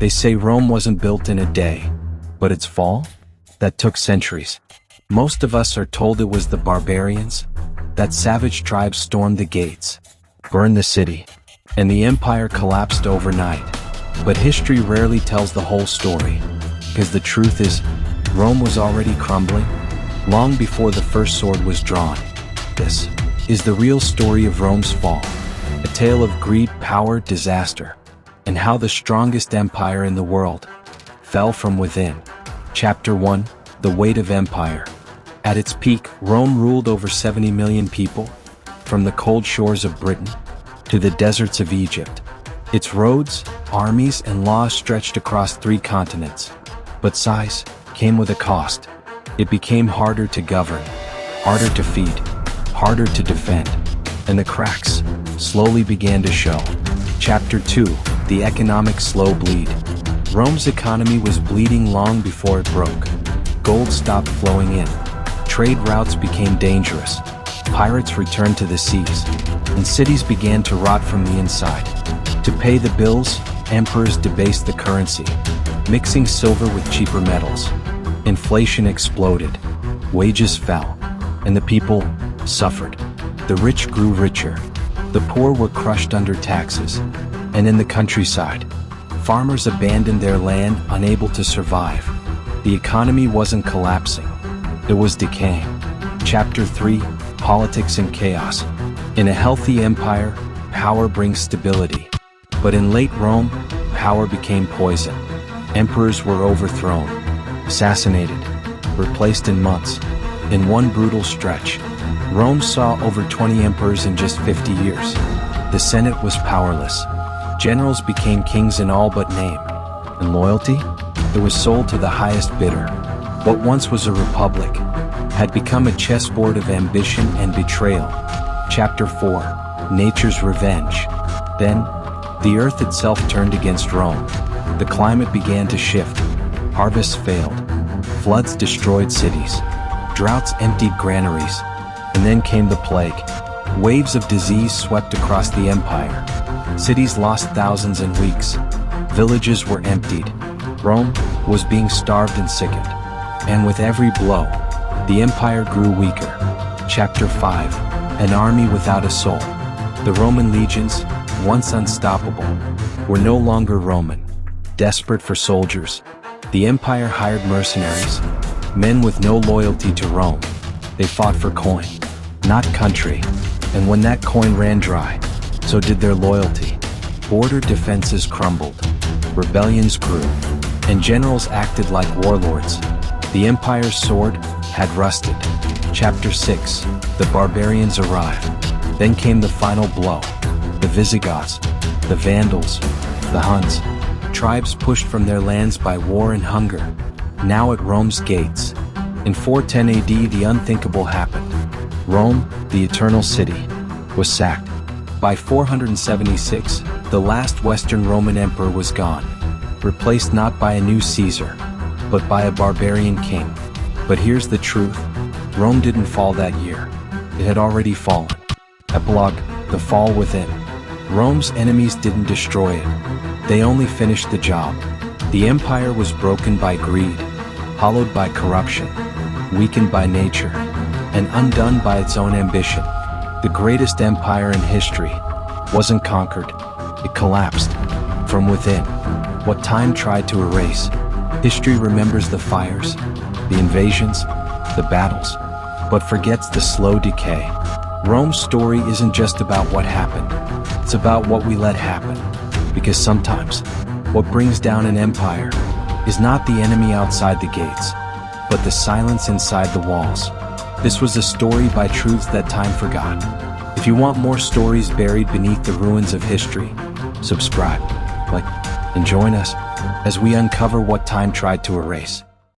They say Rome wasn't built in a day, but its fall? That took centuries. Most of us are told it was the barbarians. That savage tribe stormed the gates, burned the city, and the empire collapsed overnight. But history rarely tells the whole story, because the truth is, Rome was already crumbling, long before the first sword was drawn. This is the real story of Rome's fall, a tale of greed, power, disaster, and how the strongest empire in the world fell from within. Chapter 1: The Weight of Empire. At its peak, Rome ruled over 70 million people, from the cold shores of Britain to the deserts of Egypt. Its roads, armies, and laws stretched across 3 continents. But size came with a cost. It became harder to govern, harder to feed, harder to defend, and the cracks slowly began to show. Chapter 2: The Economic Slow Bleed. Rome's economy was bleeding long before it broke. Gold stopped flowing in. Trade routes became dangerous. Pirates returned to the seas, and cities began to rot from the inside. To pay the bills, emperors debased the currency, mixing silver with cheaper metals. Inflation exploded. Wages fell, and the people suffered. The rich grew richer. The poor were crushed under taxes. And in the countryside, farmers abandoned their land, unable to survive. The economy wasn't collapsing, it was decaying. Chapter 3: Politics and Chaos. In a healthy empire, power brings stability. But in late Rome, power became poison. Emperors were overthrown, assassinated, replaced in months. In one brutal stretch, Rome saw over 20 emperors in just 50 years. The Senate was powerless. Generals became kings in all but name. And loyalty? It was sold to the highest bidder. What once was a republic had become a chessboard of ambition and betrayal. Chapter 4: Nature's Revenge. Then, the earth itself turned against Rome. The climate began to shift. Harvests failed. Floods destroyed cities. Droughts emptied granaries. And then came the plague. Waves of disease swept across the empire. Cities lost thousands in weeks. Villages were emptied. Rome was being starved and sickened. And with every blow, the empire grew weaker. Chapter 5: An Army Without a Soul. The Roman legions, once unstoppable, were no longer Roman. Desperate for soldiers, the empire hired mercenaries, men with no loyalty to Rome. They fought for coin, not country. And when that coin ran dry, so did their loyalty. Border defenses crumbled, rebellions grew, and generals acted like warlords. The empire's sword had rusted. Chapter 6: The Barbarians Arrived. Then came the final blow. The Visigoths, the Vandals, the Huns. Tribes pushed from their lands by war and hunger. Now at Rome's gates. In 410 AD, the unthinkable happened. Rome, the eternal city, was sacked. By 476, the last Western Roman emperor was gone, replaced not by a new Caesar, but by a barbarian king. But here's the truth: Rome didn't fall that year. It had already fallen. Epilogue: The Fall Within. Rome's enemies didn't destroy it. They only finished the job. The empire was broken by greed, hollowed by corruption, weakened by nature, and undone by its own ambition. The greatest empire in history wasn't conquered, it collapsed from within. What time tried to erase, history remembers the fires, the invasions, the battles, but forgets the slow decay. Rome's story isn't just about what happened, it's about what we let happen. Because sometimes, what brings down an empire is not the enemy outside the gates, but the silence inside the walls. This was a story by truths that time forgot. If you want more stories buried beneath the ruins of history, subscribe, like, and join us as we uncover what time tried to erase.